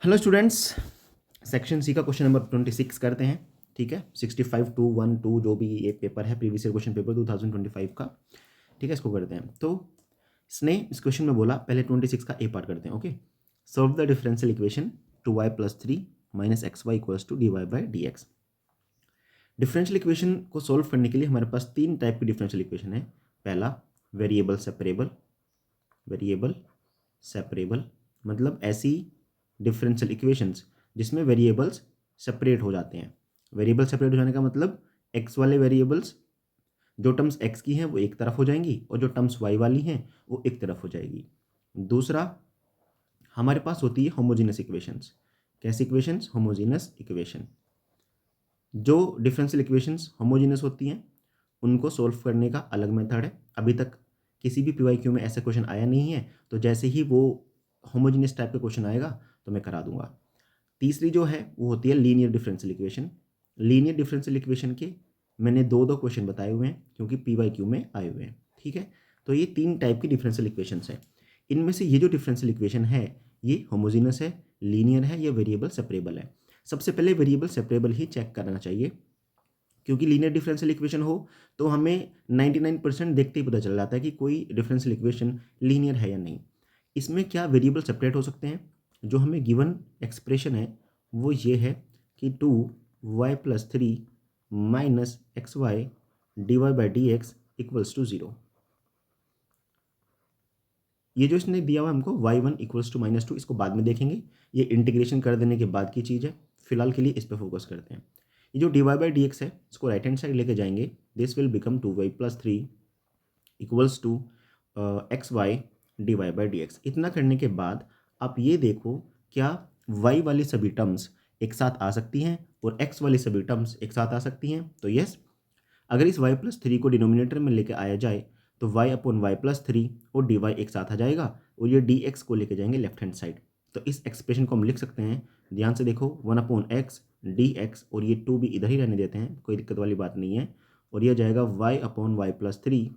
Hello students, section C का question number 26 करते हैं। ठीक है, 65-212 जो भी ये पेपर है, प्रीवियस ईयर क्वेश्चन पेपर 2025 का। ठीक है, इसको करते हैं। तो इसने इस क्वेश्चन में बोला, पहले 26 का ए पार्ट करते हैं। Okay, solve the differential equation 2y+3 minus x y equals to d y by d x. Differential equation को सॉल्व करने के लिए हमारे पास तीन टाइप की डिफरेंशियल इक्वेशन है। पहला, वेरिएबल सेपरेबल। वेरिएबल सेपरेबल मतलब ऐसी डिफरेंशियल इक्वेशंस जिसमें वेरिएबल्स सेपरेट हो जाते हैं। वेरिएबल सेपरेट हो जाने का मतलब एक्स वाले वेरिएबल्स, जो टर्म्स एक्स की हैं वो एक तरफ हो जाएंगी और जो टर्म्स वाई वाली हैं वो एक तरफ हो जाएगी। दूसरा, हमारे पास होती है होमोजीनस इक्वेशंस। कैसी इक्वेशंस? Homogeneous equation. जो डिफरेंशियल इक्वेशंस होमोजीनस होती हैं उनको सोल्व करने का अलग मेथड है। अभी तक किसी भी पीवाईक्यू में ऐसा क्वेश्चन आया नहीं है, तो जैसे ही वो होमोजीनियस टाइप का क्वेश्चन आएगा तो मैं करा दूंगा। तीसरी जो है वो होती है linear differential equation. Linear differential equation के मैंने दो दो क्वेश्चन बताए हुए हैं क्योंकि पीवाईक्यू में आए हुए हैं। ठीक है, तो ये तीन टाइप की डिफरेंशियल इक्वेशंस हैं। इनमें से ये जो डिफरेंशियल इक्वेशन है ये होमोजीनस है, लीनियर है या वेरिएबल सेपरेबल है। सबसे पहले वेरिएबल सेपरेबल ही चेक करना चाहिए, क्योंकि लीनियर डिफरेंशियल इक्वेशन हो तो हमें 99% देखते ही पता चल जाता है कि कोई डिफरेंशियल इक्वेशन लीनियर है या नहीं। इसमें क्या वेरिएबल सेपरेट हो सकते हैं? जो हमें गिवन एक्सप्रेशन है वो ये है कि 2y+3 minus x y d y by d x equals to 0। ये जो इसने दिया हुआ हमको y1 इक्वल्स टू -2, इसको बाद में देखेंगे, ये इंटीग्रेशन कर देने के बाद की चीज़ है। फिलहाल के लिए इस पर फोकस करते हैं। ये जो d y by d x है इसको राइट हैंड साइड लेके जाएंगे। This will become 2y+3 equals to x y d y by d x. इतना करने के बाद आप ये देखो, क्या y वाली सभी टर्म्स एक साथ आ सकती हैं और x वाली सभी टर्म्स एक साथ आ सकती हैं? तो यस, अगर इस y+3 को डिनोमिनेटर में लेके आया जाए तो y/y+3 और dy एक साथ आ जाएगा और ये dx को लेके जाएंगे लेफ्ट हैंड साइड। तो इस एक्सप्रेशन को हम लिख सकते हैं, ध्यान से देखो, 1/x dx, और ये 2 भी इधर ही रहने देते हैं, कोई दिक्कत वाली बात नहीं है। और यह जाएगा y/y+3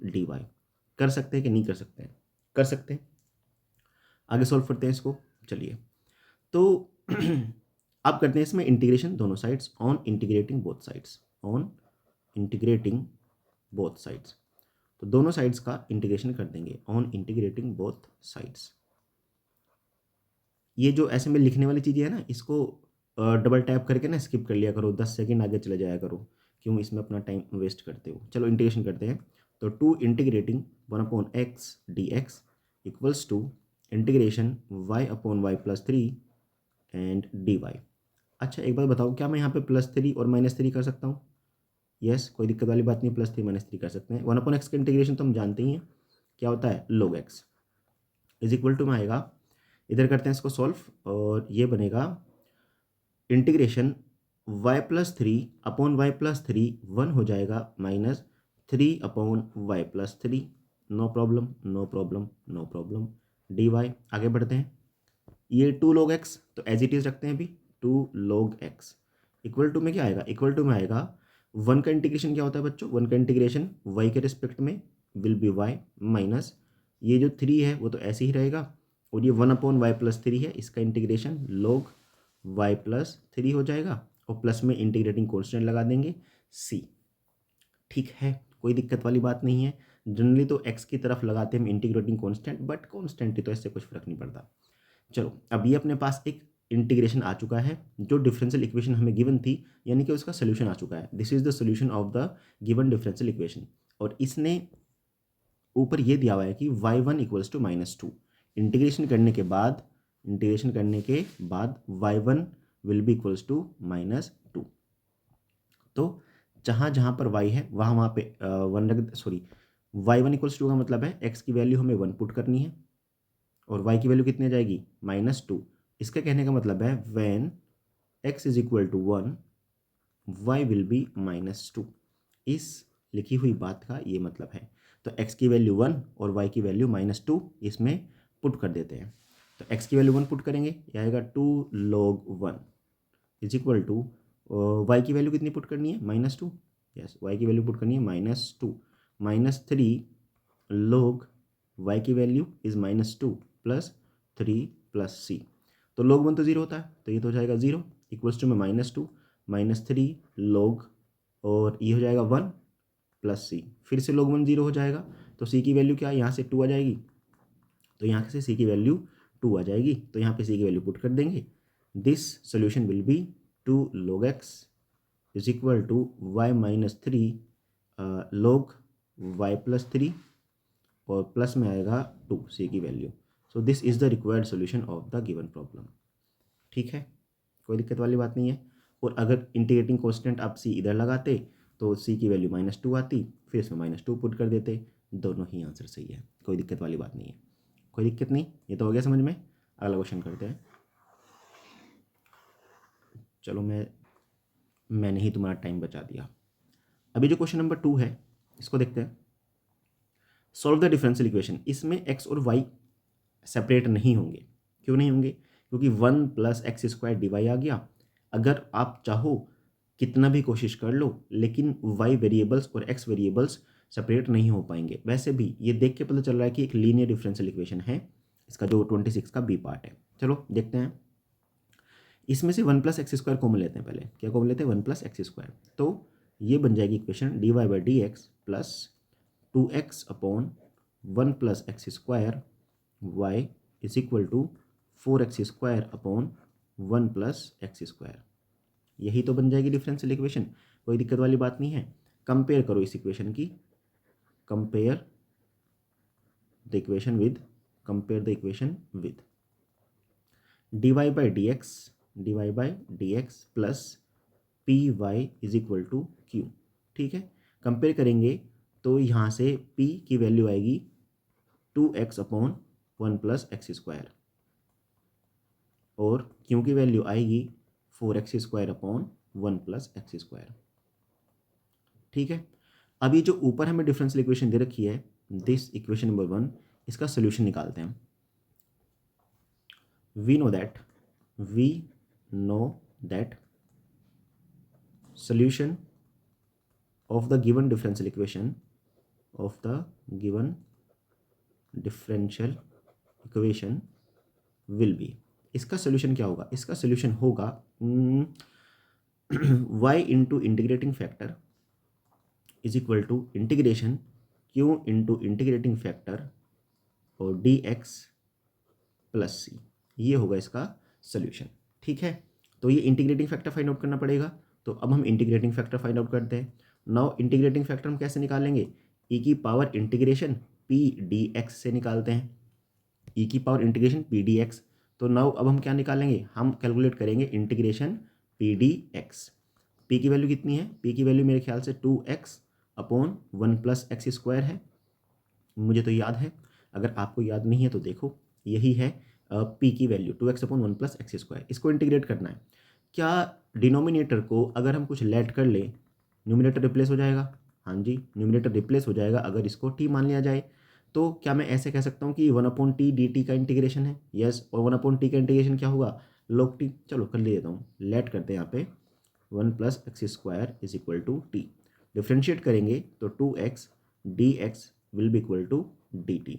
dy। कर सकते हैं कि नहीं कर सकते हैं? कर सकते हैं। आगे सॉल्व करते हैं इसको। चलिए, तो अब करते हैं इसमें इंटीग्रेशन दोनों sides, on integrating both sides. On integrating both sides, तो दोनों साइड्स का इंटीग्रेशन कर देंगे, ऑन इंटीग्रेटिंग बोथ साइड्स। ये जो ऐसे में लिखने वाली चीज़ें है ना, इसको डबल टैप करके ना स्किप कर लिया करो, 10 सेकंड आगे चले जाया करो, क्यों इसमें अपना टाइम वेस्ट करते हो। चलो इंटीग्रेशन करते हैं। तो 2 integrating 1/x dx equals to integration y/y+3 and dy। अच्छा, एक बात बताओ, क्या मैं यहाँ पे +3 और -3 कर सकता हूँ? यस, कोई दिक्कत वाली बात नहीं, +3 -3 कर सकते हैं। 1/x का इंटीग्रेशन तो हम जानते ही हैं, क्या होता है, log x is equal to में आएगा, इधर करते हैं इसको सॉल्व, और ये बनेगा इंटीग्रेशन y+3/y+3 1 हो जाएगा -3/y+3। No problem, no problem, no problem. dy, आगे बढ़ते हैं। ये 2 log x तो एज इट इज रखते हैं अभी, 2 log x इक्वल टू में क्या आएगा, इक्वल टू में आएगा 1 का इंटीग्रेशन क्या होता है बच्चों, 1 का इंटीग्रेशन y के रिस्पेक्ट में विल बी y माइनस ये जो 3 है वो तो ऐसे ही रहेगा, और ये 1/y+3 है, इसका इंटीग्रेशन log y+3 हो जाएगा, और प्लस में इंटीग्रेटिंग कॉन्स्टेंट लगा देंगे c। ठीक है, कोई दिक्कत वाली बात नहीं है। जनरली तो x की तरफ लगाते हैं हम इंटीग्रेटिंग कॉन्स्टेंट, बट कॉन्स्टेंट ही तो इससे कुछ फर्क नहीं पड़ता। चलो, अब ये अपने पास एक इंटीग्रेशन आ चुका है, जो डिफरेंशियल इक्वेशन हमें गिवन थी, यानी कि उसका सोल्यूशन आ चुका है। This is the solution of the given differential equation. और इसने ऊपर ये दिया हुआ है कि y1 इक्वल्स टू -2। इंटीग्रेशन करने के बाद y1 will be equals to -2। तो जहाँ जहाँ पर y है वहाँ वहाँ पे वन रख, सॉरी, y1 इक्वल्स टू का मतलब है x की वैल्यू हमें 1 पुट करनी है और y की वैल्यू कितनी आ जाएगी, -2। इसका कहने का मतलब है when x is equal to 1 y will be -2। इस लिखी हुई बात का ये मतलब है। तो x की वैल्यू 1 और y की वैल्यू -2 इसमें पुट कर देते हैं। तो x की वैल्यू 1 पुट करेंगे, यह आएगा 2 log 1 is equal to, y की वैल्यू कितनी पुट करनी है, -2। यस, y की वैल्यू पुट करनी है -2, -3 log y की value is -2 plus 3 plus C. तो log 1 तो 0 होता है, तो ये तो हो जाएगा 0 इक्वल्स टू में -2 -3 log, और ये हो जाएगा 1 प्लस सी। फिर से log 1 0 हो जाएगा, तो सी की वैल्यू क्या है, यहाँ से 2 आ जाएगी, तो यहाँ से सी की वैल्यू 2 आ जाएगी, तो यहाँ पे सी की वैल्यू पुट कर देंगे। This solution will be 2 log x is equal to y -3 log y + 3, और प्लस में आएगा 2 सी की value. So this is the required solution of the given problem. ठीक है, कोई दिक्कत वाली बात नहीं है। और अगर इंटीग्रेटिंग कांस्टेंट आप सी इधर लगाते तो सी की वैल्यू -2 आती, फिर इसमें -2 पुट कर देते, दोनों ही आंसर सही है, कोई दिक्कत वाली बात नहीं है। कोई दिक्कत नहीं, ये तो हो गया समझ में। अगला क्वेश्चन करते हैं। चलो मैंने ही तुम्हारा टाइम बचा दिया। अभी जो क्वेश्चन नंबर 2 है इसको देखते हैं। Solve the differential equation. इसमें x और y सेपरेट नहीं होंगे। क्यों नहीं होंगे? क्योंकि 1 + x² dy आ गया। अगर आप चाहो कितना भी कोशिश कर लो, लेकिन y वेरिएबल्स और x वेरिएबल्स सेपरेट नहीं हो पाएंगे। वैसे भी ये देख के पता चल रहा है कि एक लीनियर डिफरेंशियल इक्वेशन है, इसका जो 26 का बी पार्ट है। चलो देखते हैं। इसमें से 1 + x² कॉमन लेते हैं। पहले क्या कॉमन लेते हैं? 1 + x²। तो ये बन जाएगी equation dy/dx plus 2x upon 1 + x² y is equal to 4x² upon 1 + x²। यही तो बन जाएगी डिफरेंशियल इक्वेशन, कोई दिक्कत वाली बात नहीं है। कंपेयर करो इस इक्वेशन की, compare the equation with dy/dx plus py is equal to q। ठीक है, कंपेयर करेंगे तो यहाँ से p की वैल्यू आएगी 2x अपॉन 1 + x² और q की वैल्यू आएगी 4x² अपॉन 1 + x²। ठीक है, अभी जो ऊपर हमें डिफरेंशियल इक्वेशन दे रखी है, दिस इक्वेशन नंबर 1, इसका सोल्यूशन निकालते हैं। we know that solution of the given differential equation will be, इसका सोल्यूशन क्या होगा? इसका सोल्यूशन होगा y into integrating factor is equal to integration q into integrating factor और dx प्लस c। ये होगा इसका सोल्यूशन। ठीक है, तो ये इंटीग्रेटिंग फैक्टर फाइंड आउट करना पड़ेगा। तो अब हम इंटीग्रेटिंग फैक्टर फाइंड आउट करते हैं। नाउ इंटीग्रेटिंग फैक्टर हम कैसे निकालेंगे? e की पावर इंटीग्रेशन p dx से निकालते हैं, e की पावर इंटीग्रेशन p dx। तो नाउ अब हम क्या निकालेंगे? हम कैलकुलेट करेंगे इंटीग्रेशन p dx। p की वैल्यू कितनी है? p की वैल्यू मेरे ख्याल से 2x अपॉन 1 + x² है, मुझे तो याद है। अगर आपको याद नहीं है तो देखो, यही है p की वैल्यू 2x अपॉन 1 + x²। इसको इंटीग्रेट करना है। क्या डिनोमिनेटर को अगर हम कुछ लेट कर ले, न्यूमिनेटर रिप्लेस हो जाएगा? हाँ जी, न्यूमिनेटर रिप्लेस हो जाएगा अगर इसको t मान लिया जाए। तो क्या मैं ऐसे कह सकता हूँ कि 1/t dt का इंटीग्रेशन है? यस, और 1/t का इंटीग्रेशन क्या होगा? log t। चलो कर ले देता हूँ, लेट करते हैं यहाँ पे 1 + x² is equal to t। Differentiate करेंगे तो 2x dx will be equal to dt।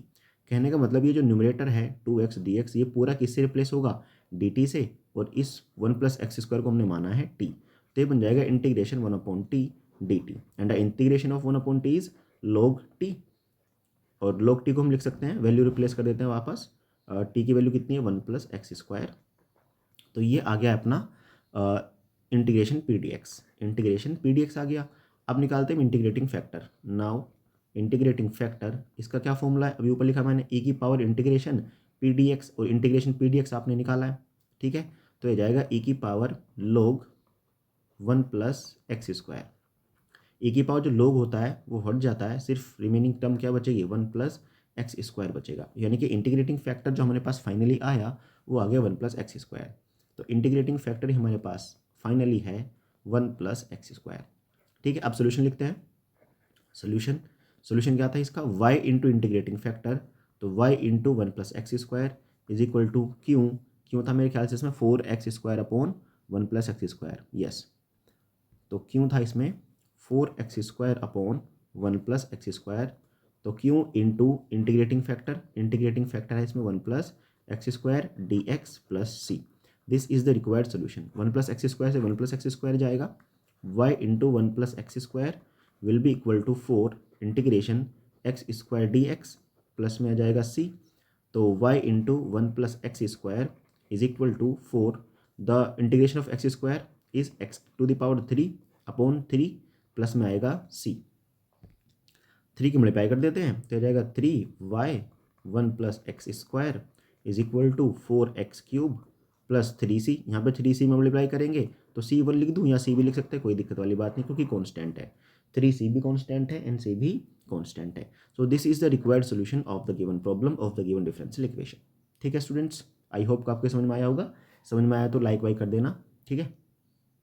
कहने का मतलब ये जो न्यूमरेटर है 2x dx, ये पूरा किससे रिप्लेस होगा? dt से, और इस 1 + x² को हमने माना है t। तो ये बन जाएगा integration 1/t dt, and the integration of 1/t is log t। और log t को हम लिख सकते हैं, वैल्यू रिप्लेस कर देते हैं वापस। t की वैल्यू कितनी है? 1 + x²। तो ये आ गया अपना इंटीग्रेशन पी डी एक्स आ गया। अब निकालते हैं integrating factor. Now integrating factor, इसका क्या फॉर्मूला है? अभी ऊपर लिखा मैंने e की power integration P D x, और इंटीग्रेशन पी डी एक्स आपने निकाला है। ठीक है, तो ये जाएगा e की पावर log 1 + x²। e की पावर जो log होता है वो हट जाता है, सिर्फ रिमेनिंग टर्म क्या बचेगी? 1 + x² बचेगा। यानी कि इंटीग्रेटिंग फैक्टर जो हमारे पास फाइनली आया वो आ गया 1 + x²। तो इंटीग्रेटिंग फैक्टर ही हमारे पास फाइनली है 1 + x²। ठीक है, अब सोल्यूशन लिखते हैं। सोल्यूशन क्या था इसका? y इंटू इंटीग्रेटिंग फैक्टर, तो y into 1 + x² is equal to क्यों था मेरे ख्याल से इसमें 4x² अपॉन 1 + x²। यस, तो क्यों था इसमें 4x² अपॉन 1 + x²। तो क्यों इंटू इंटीग्रेटिंग फैक्टर है इसमें 1 + x square d x plus c, this is the required solution. 1 plus x square से 1 प्लस एक्स स्क्वायर जाएगा, y into 1 plus x square will be equal to 4 integration x square d x plus में आ जाएगा c, तो y into 1 plus x square is equal to 4, the integration of x square is x to the power 3 upon 3 plus में आएगा c, 3 की multiply कर देते हैं तो आ जाएगा 3y 1 plus x square is equal to 4x cube plus 3c, यहाँ पे 3c में मल्टीप्लाई करेंगे तो c1 लिख दूँ या c भी लिख सकते हैं, कोई दिक्कत वाली बात नहीं क्योंकि कॉन्स्टेंट है, 3c भी कॉन्स्टेंट है एंड c भी कॉन्स्टेंट है। So this is the required solution of the given problem of the given differential equation. ठीक है स्टूडेंट्स, आई होप आपको समझ में आया होगा, समझ में आया तो लाइक वाइक कर देना। ठीक है।